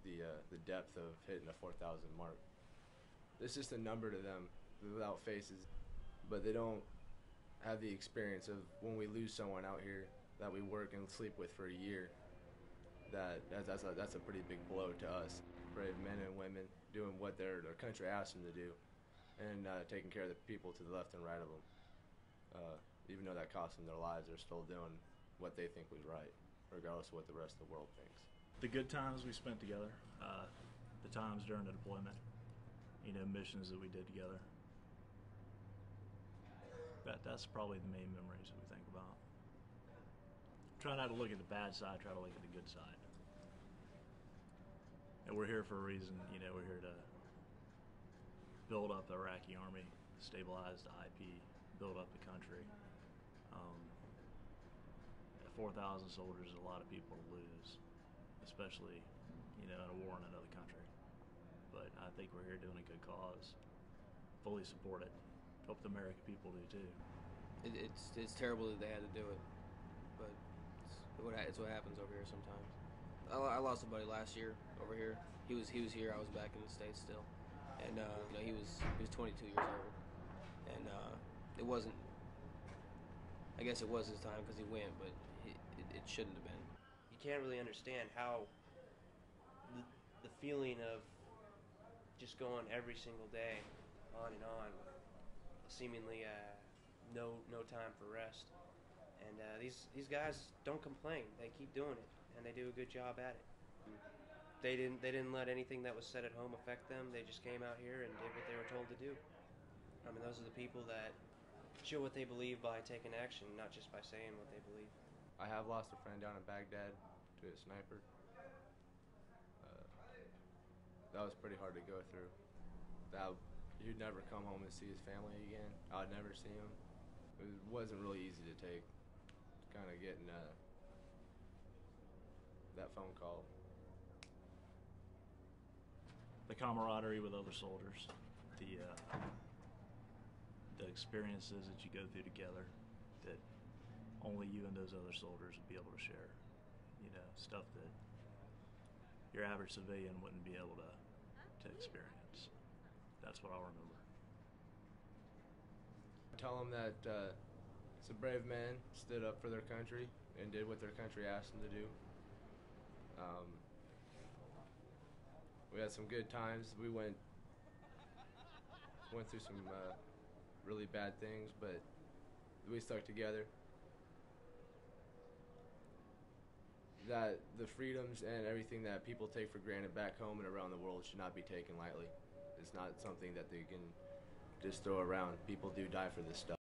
the depth of hitting the 4,000 mark. It's just a number to them without faces, but they don't have the experience of when we lose someone out here that we work and sleep with for a year. That's a pretty big blow to us. Brave men and women doing what their country asks them to do, and taking care of the people to the left and right of them. Even though that cost them their lives, they're still doing what they think was right, regardless of what the rest of the world thinks. The good times we spent together, the times during the deployment, missions that we did together. That's probably the main memories that we think about. Try not to look at the bad side, try to look at the good side. And we're here for a reason, we're here to build up the Iraqi army, stabilize the IP, build up the country. 4,000 soldiers is a lot of people to lose, especially, in a war in another country. But I think we're here doing a good cause. Fully support it. Hope the American people do too. It's terrible that they had to do it, but it's what happens over here sometimes. I lost somebody last year over here. He was here. I was back in the States still, and he was 22 years old, and it wasn't. I guess it was his time because he went, but it shouldn't have been. You can't really understand how the feeling of just going every single day, on and on, seemingly no time for rest. And these guys don't complain. They keep doing it, and they do a good job at it. They didn't let anything that was said at home affect them. They just came out here and did what they were told to do. I mean, those are the people that show what they believe by taking action, not just by saying what they believe. I have lost a friend down in Baghdad to a sniper. That was pretty hard to go through. He'd never come home and see his family again. I'd never see him. It wasn't really easy to take, kind of getting that phone call. The camaraderie with other soldiers, the experiences that you go through together that only you and those other soldiers would be able to share. Stuff that your average civilian wouldn't be able to experience. That's what I'll remember. Tell them that some brave men stood up for their country and did what their country asked them to do. We had some good times. We went through some really bad things, but we stuck together. That the freedoms and everything that people take for granted back home and around the world should not be taken lightly. It's not something that they can just throw around. People do die for this stuff.